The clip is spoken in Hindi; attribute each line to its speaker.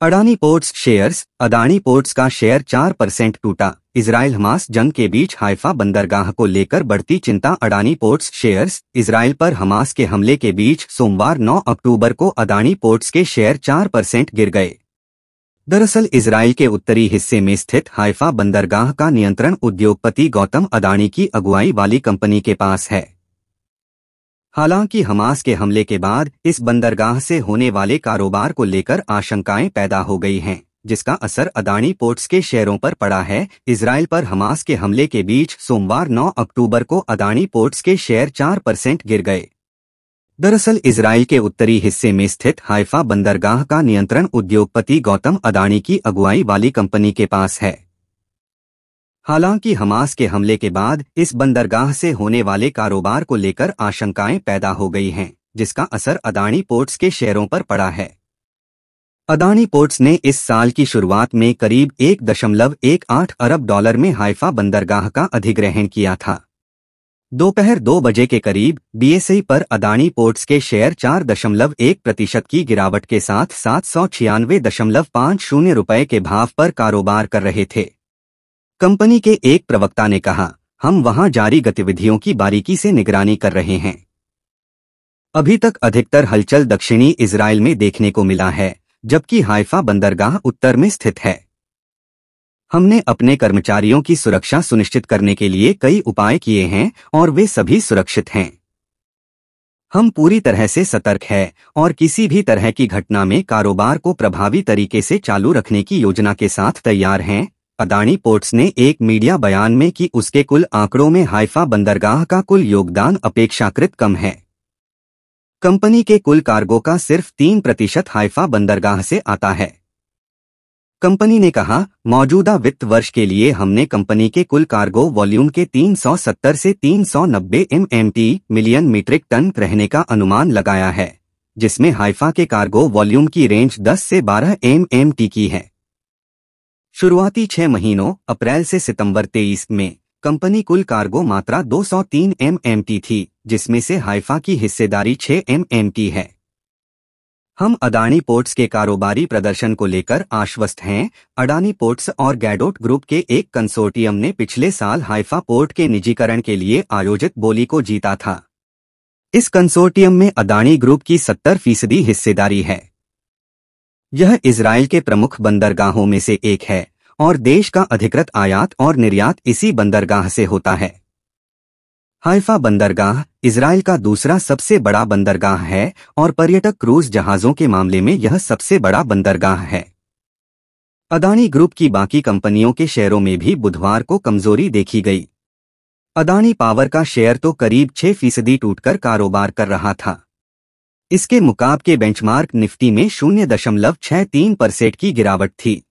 Speaker 1: Adani ports shares. Adani ports का शेयर 4% टूटा। इजराइल हमास जंग के बीच हाइफा बंदरगाह को लेकर बढ़ती चिंता। Adani ports shares. इजराइल पर हमास के हमले के बीच सोमवार 9 अक्टूबर को अडानी पोर्ट्स के शेयर 4% गिर गए। दरअसल इजराइल के उत्तरी हिस्से में स्थित हाइफा बंदरगाह का नियंत्रण उद्योगपति गौतम अडानी की अगुवाई वाली कंपनी के पास है। हालांकि हमास के हमले के बाद इस बंदरगाह से होने वाले कारोबार को लेकर आशंकाएं पैदा हो गई हैं, जिसका असर अडानी पोर्ट्स के शेयरों पर पड़ा है। इजराइल पर हमास के हमले के बीच सोमवार 9 अक्टूबर को अडानी पोर्ट्स के शेयर 4% गिर गए। दरअसल इजराइल के उत्तरी हिस्से में स्थित हाइफा बंदरगाह का नियंत्रण उद्योगपति गौतम अडानी की अगुवाई वाली कंपनी के पास है। हालांकि हमास के हमले के बाद इस बंदरगाह से होने वाले कारोबार को लेकर आशंकाएं पैदा हो गई हैं, जिसका असर अडानी पोर्ट्स के शेयरों पर पड़ा है। अडानी पोर्ट्स ने इस साल की शुरुआत में करीब 1.18 अरब डॉलर में हाइफा बंदरगाह का अधिग्रहण किया था। दोपहर 2 बजे के करीब बीएसई पर अडानी पोर्ट्स के शेयर 4.1% की गिरावट के साथ 796.50 रुपये के भाव पर कारोबार कर रहे थे। कंपनी के एक प्रवक्ता ने कहा, हम वहां जारी गतिविधियों की बारीकी से निगरानी कर रहे हैं। अभी तक अधिकतर हलचल दक्षिणी इजराइल में देखने को मिला है, जबकि हाइफा बंदरगाह उत्तर में स्थित है। हमने अपने कर्मचारियों की सुरक्षा सुनिश्चित करने के लिए कई उपाय किए हैं और वे सभी सुरक्षित हैं। हम पूरी तरह से सतर्क हैं और किसी भी तरह की घटना में कारोबार को प्रभावी तरीके से चालू रखने की योजना के साथ तैयार हैं। अडानी पोर्ट्स ने एक मीडिया बयान में कि उसके कुल आंकड़ों में हाइफा बंदरगाह का कुल योगदान अपेक्षाकृत कम है। कंपनी के कुल कार्गो का सिर्फ 3% हाइफा बंदरगाह से आता है। कंपनी ने कहा, मौजूदा वित्त वर्ष के लिए हमने कंपनी के कुल कार्गो वॉल्यूम के 370 से 390 MMT मिलियन मीट्रिक टन रहने का अनुमान लगाया है, जिसमें हाइफा के कार्गो वॉल्यूम की रेंज 10 से 12 MMT की है। शुरुआती 6 महीनों अप्रैल से सितंबर 23 में कंपनी कुल कार्गो मात्रा 203 MMT थी, जिसमें से हाइफा की हिस्सेदारी 6 MMT है। हम अडानी पोर्ट्स के कारोबारी प्रदर्शन को लेकर आश्वस्त हैं। अडानी पोर्ट्स और गैडोट ग्रुप के एक कंसोर्टियम ने पिछले साल हाइफा पोर्ट के निजीकरण के लिए आयोजित बोली को जीता था। इस कंसोर्टियम में अडानी ग्रुप की 70% हिस्सेदारी है। यह इजराइल के प्रमुख बंदरगाहों में से एक है और देश का अधिकृत आयात और निर्यात इसी बंदरगाह से होता है। हाइफा बंदरगाह इजराइल का दूसरा सबसे बड़ा बंदरगाह है और पर्यटक क्रूज जहाजों के मामले में यह सबसे बड़ा बंदरगाह है। अडानी ग्रुप की बाकी कंपनियों के शेयरों में भी बुधवार को कमजोरी देखी गई। अडानी पावर का शेयर तो करीब 6% टूटकर कारोबार कर रहा था। इसके मुकाबले बेंचमार्क निफ्टी में 0.63% की गिरावट थी।